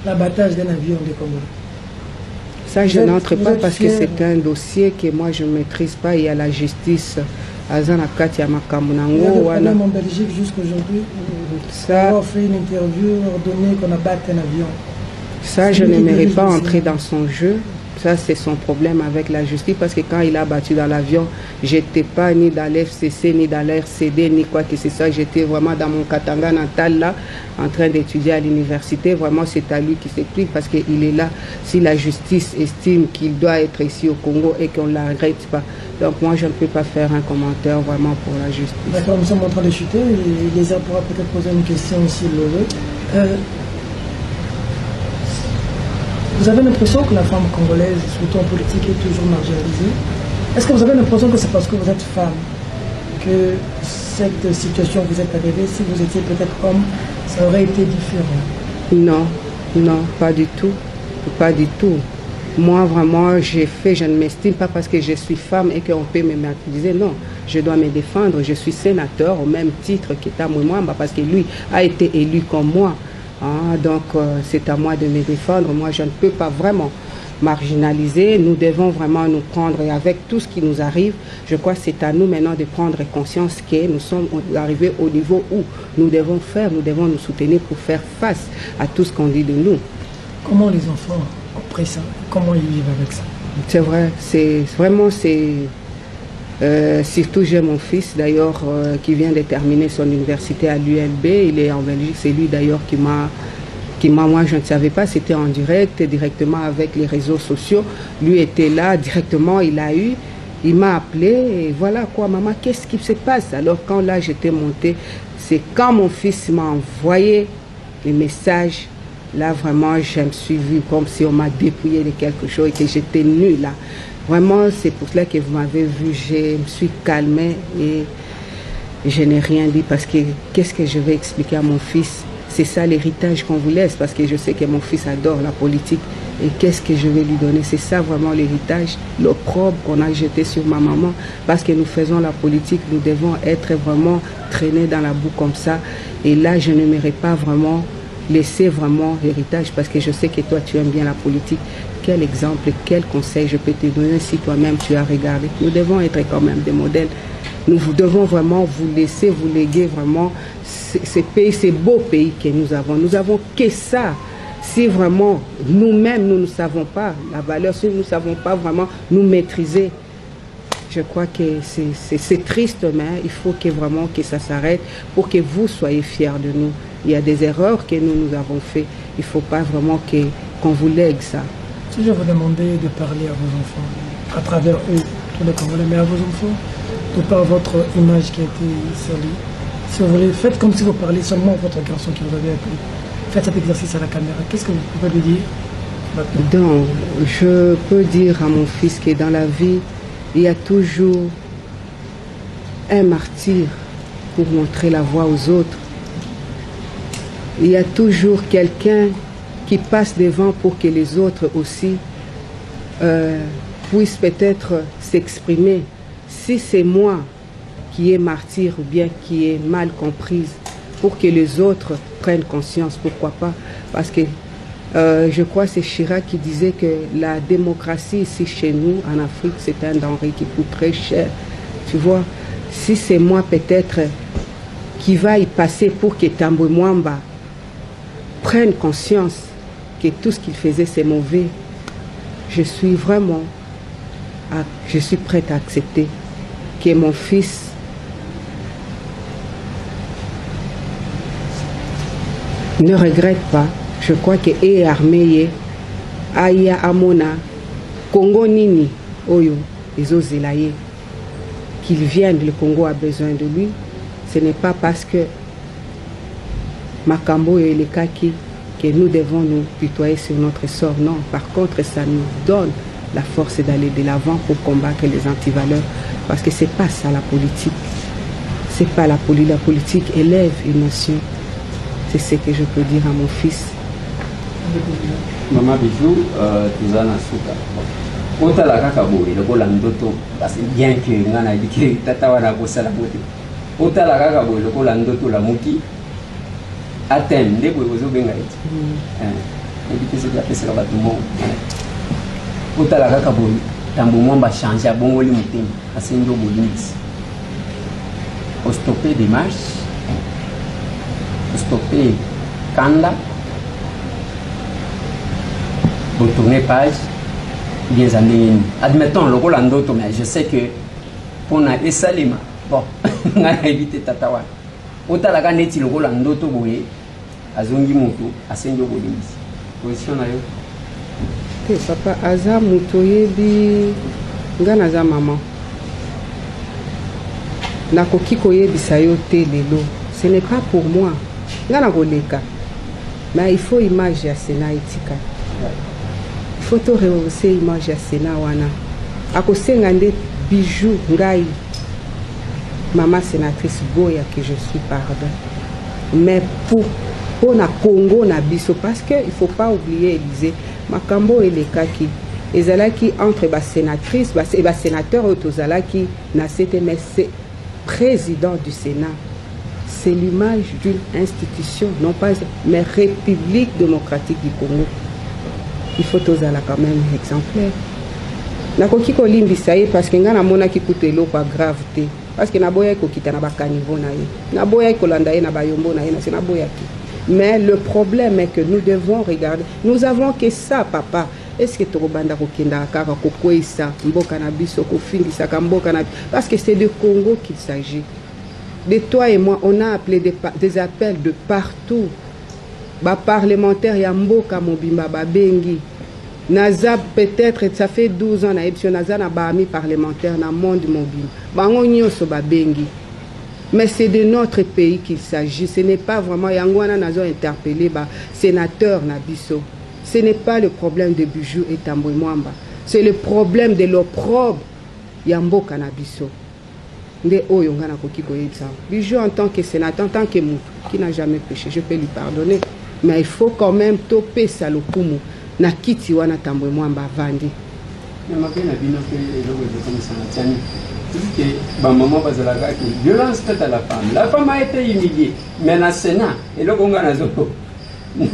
l'abattage d'un avion de Congo? Ça, je n'entre pas parce que c'est un dossier que moi je ne maîtrise pas. Il y a la justice. Il y a en Belgique jusqu'aujourd'hui. Ça a fait une interview, ordonné qu'on abatte un avion. Ça, je n'aimerais pas entrer dans son jeu. Ça, c'est son problème avec la justice parce que quand il a battu dans l'avion, j'étais pas ni dans l'FCC, ni dans l'RCD, ni quoi que ce soit. J'étais vraiment dans mon Katanga natal là, en train d'étudier à l'université. Vraiment, c'est à lui qui s'explique parce qu'il est là. Si la justice estime qu'il doit être ici au Congo et qu'on ne l'arrête pas. Donc moi, je ne peux pas faire un commentaire vraiment pour la justice. D'accord, nous sommes en train de chuter. Les gens pourra peut-être poser une question s'il le veut. Vous avez l'impression que la femme congolaise, surtout en politique, est toujours marginalisée? Est-ce que vous avez l'impression que c'est parce que vous êtes femme que cette situation vous est arrivée? Si vous étiez peut-être homme, ça aurait été différent? Non, pas du tout. Pas du tout. Moi, vraiment, je ne m'estime pas parce que je suis femme et qu'on peut me martyriser. Non, je dois me défendre. Je suis sénateur au même titre qu'État Mwamba parce que lui a été élu comme moi. Donc, c'est à moi de me défendre. Moi, je ne peux pas vraiment marginaliser. Nous devons vraiment nous prendre, et avec tout ce qui nous arrive, je crois que c'est à nous maintenant de prendre conscience que nous sommes arrivés au niveau où nous devons nous soutenir pour faire face à tout ce qu'on dit de nous. Comment les enfants, après ça, comment ils vivent avec ça? C'est vrai, surtout j'ai mon fils d'ailleurs qui vient de terminer son université à l'ULB, il est en Belgique, c'est lui d'ailleurs qui m'a, moi je ne savais pas, c'était en direct, directement avec les réseaux sociaux, lui était là, directement il m'a appelé et voilà quoi, maman, qu'est-ce qui se passe? Alors quand là j'étais montée, c'est quand mon fils m'a envoyé les messages, là vraiment je me suis vue comme si on m'a dépouillé de quelque chose et que j'étais nue là. Vraiment, c'est pour cela que vous m'avez vu, je me suis calmée et je n'ai rien dit parce que qu'est-ce que je vais expliquer à mon fils? C'est ça l'héritage qu'on vous laisse parce que je sais que mon fils adore la politique et qu'est-ce que je vais lui donner? C'est ça vraiment l'héritage, l'opprobre qu'on a jeté sur ma maman parce que nous faisons la politique, nous devons être vraiment traînés dans la boue comme ça et là je n'aimerais pas vraiment laisser vraiment l'héritage parce que je sais que toi tu aimes bien la politique. Quel exemple, quel conseil je peux te donner si toi-même tu as regardé? Nous devons être quand même des modèles. Nous devons vraiment vous laisser, vous léguer vraiment ces pays, ces beaux pays que nous avons. Nous avons que ça. Si vraiment nous-mêmes, nous ne savons pas la valeur, si nous ne savons pas vraiment nous maîtriser, je crois que c'est triste, mais il faut que vraiment que ça s'arrête pour que vous soyez fiers de nous. Il y a des erreurs que nous avons faites. Il ne faut pas vraiment qu'on vous lègue ça. Si je vous demandais de parler à vos enfants, à travers eux, tous les Congolais, mais à vos enfants, de par votre image qui a été salie, si vous voulez, faites comme si vous parliez seulement à votre garçon qui vous avait appelé. Faites cet exercice à la caméra. Qu'est-ce que vous pouvez lui dire maintenant? Donc, je peux dire à mon fils que dans la vie, il y a toujours un martyr pour montrer la voie aux autres. Il y a toujours quelqu'un qui passe devant pour que les autres aussi puissent peut-être s'exprimer. Si c'est moi qui est martyr ou bien qui est mal comprise, pour que les autres prennent conscience, pourquoi pas? Parce que Je crois que c'est Chirac qui disait que la démocratie ici chez nous, en Afrique, c'est un denrée qui coûte très cher. Tu vois, si c'est moi peut-être qui va y passer pour que Tambwe Mwamba prenne conscience que tout ce qu'il faisait c'est mauvais, je suis prête à accepter que mon fils ne regrette pas. Je crois que est armé aya amona Congo nini oyo ezozelaye qu'il vienne, le Congo a besoin de lui. Ce n'est pas parce que Makambo et les Kaki que nous devons nous tutoyer sur notre sort. Non, par contre, ça nous donne la force d'aller de l'avant pour combattre les antivaleurs. Parce que c'est pas ça la politique. C'est pas la politique. La politique élève une nation. C'est ce que je peux dire à mon fils. Maman Bijou, tu as un souka. Otala kaka boye lokola ndoto parce bien que ngana dike tata wana kosala mote. Otala kaka boye lokola ndoto la muki. Atem nde boye ozobenga eti. Et c'est que c'est là tout le monde. Otala kaka boye Tambwe Mwamba changer bongoli mutema asengo bolisi. Au stopper des marches. Au stopper Kanda. Pour tourner page. Bien années. Admettons le rôle en d'autres, mais je sais que pour na esalima bon on a évité tatawa autant la ganeti le rôle en d'autres boye azongi moto asengo bolisi position na yo te papa aza moto yebi ngana za maman nakoki koyebisa yo te lelo ce n'est pas pour moi ngana koleka mais il faut image ya Sénat etika. Photo rehausser image ya Sénat wana akosenga nde bijou ngai maman sénatrice boya que je suis pardon mais pour na Congo na biso parce que il faut pas oublier Élysée makambo elekaki ezalaki entre ba sénatrice et ba sénateur otozalaki na mais c'est président du Sénat. C'est l'image d'une institution non pas mais République démocratique du Congo. Il faut tozala quand même exemplaire. Nakoki kolimbisa ye parce que ngana mona ki kutelo kwa gravité parce que naboya ko kita na bakanivo na ye naboya ko landa ye na bayombo na ye na sena boya ki mais le problème est que nous devons regarder nous avons que ça papa est-ce que torobanda ko kenda kaka ko koisa mboka na biso ko fingisa ka mboka na parce que c'est de Congo qu'il s'agit. De toi et moi on a appelé des appels de partout. Ba parlementaire ya mboka mobimba ba bengi naza peut-être ça fait 12 ans na epsion naza na ba ami parlementaire na monde mobile bango nyonso ba bengi mais c'est de notre pays qu'il s'agit. Ce n'est pas vraiment yango wana nazo interpeller ba sénateur na biso. Ce n'est pas le problème de Bijou et Tambwe Mwamba, c'est le problème de l'opprobre ya mboka na biso nde oyo ngana koki koyebisa Bijou en tant que sénateur en tant que mou qui n'a jamais péché je peux lui pardonner. Mais il faut quand même toper ça le kumu na kiti wana Tambwe Mwamba vandi. Mais ma peine a bien fait les gens comme ça tiens que ba maman bazalaka qui violence faite à la femme. La femme a été humiliée mais na Sénat et le konga na zoko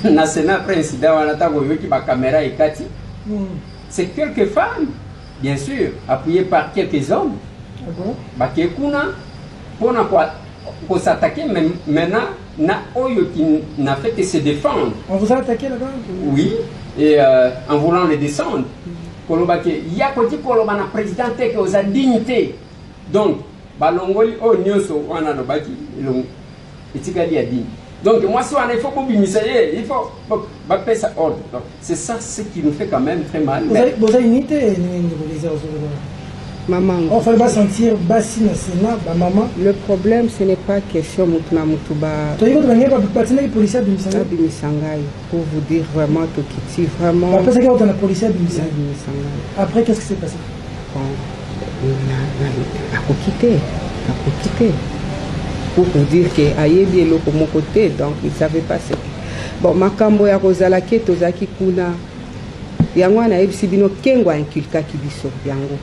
na Sénat après incident wana ta ko yoki ba caméra et kati. C'est quelques femmes bien sûr appuyées par quelques hommes. Ah bon? Ba kekuna pour na quoi pour s'attaquer maintenant na oyo qui n'a fait que se défendre. On vous a attaqué là-bas? Oui, et en voulant les descendre. Il y a côté Koloba na président que aux dignité. Donc, balongoli o nyoso wana no baki long etikali ya digne. Donc moi si on il faut pas bimisayer, il faut pas ça ordre. Donc c'est ça ce qui nous fait quand même très mal. Vous avez une unité les maman. On fait pas sentir bassi na Sénat ba maman. Le problème ce n'est pas question mutuna mutuba. Tu veux gagner pas patiner policier bimisangai. Bimisangai pour vous dire vraiment tout qui vraiment. Après ça quand on a policier bimisangai. Après qu'est-ce qui s'est passé? Bon, a quitté. Pour vous dire que ayebi eloko mon côté donc il savait pas ce. Bon makambo ya kozala ke tozaki kuna yango na ebisi bino kengo inculkaki biso yango.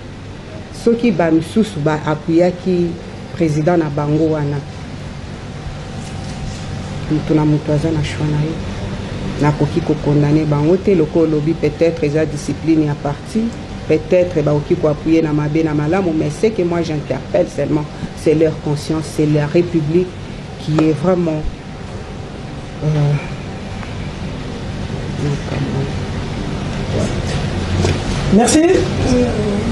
Soki ba misusu ba apuyaki président na bango wana mutuna mutu aza na choix na ye nakoki kokondane bango te loko olobi peut-être eza discipline ya parti, peut-être bakoki koappuyer na mabe na malamu, mais ce que moi j'interpelle seulement c'est leur conscience, c'est la République qui est vraiment Merci.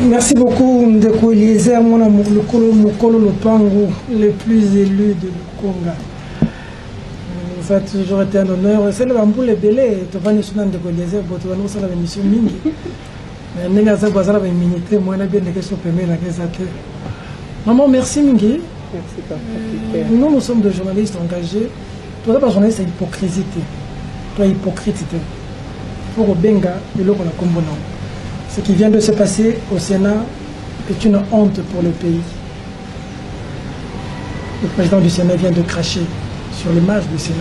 Merci beaucoup, Ndeko Eliezer, mon amour, le Mokolo Lopango, le plus élu de Conga. Ça a toujours été un honneur. C'est le bambou, le belé, tu vas nous soutenir Ndeko Eliezer, tu vas nous faire la mission Mingi. Mais nous avons besoin de minute, moi, on a bien des questions pour la question. Maman, merci Mingi. Merci, papa. Nous sommes des journalistes engagés. Toi, pas journaliste, c'est hypocrisie. Toi, hypocrite. Pour Benga, et l'autre, on a combo. Ce qui vient de se passer au Sénat est une honte pour le pays. Le président du Sénat vient de cracher sur l'image du Sénat,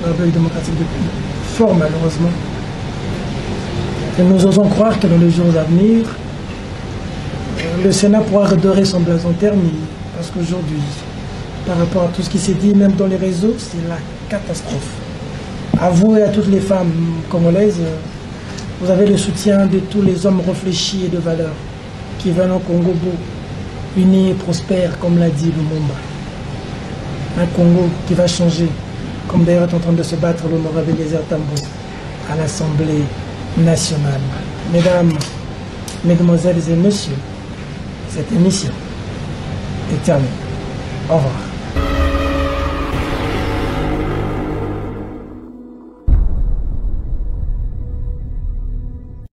la République démocratique du pays, fort malheureusement. Et nous osons croire que dans les jours à venir, le Sénat pourra redorer son blason thermique, parce qu'aujourd'hui, par rapport à tout ce qui s'est dit, même dans les réseaux, c'est la catastrophe. À vous et à toutes les femmes congolaises, vous avez le soutien de tous les hommes réfléchis et de valeur qui veulent un Congo beau, uni et prospère, comme l'a dit Lumumba. Un Congo qui va changer, comme d'ailleurs est en train de se battre l'honorable Eliezer Tambo à l'Assemblée nationale. Mesdames, Mesdemoiselles et Messieurs, cette émission est terminée. Au revoir.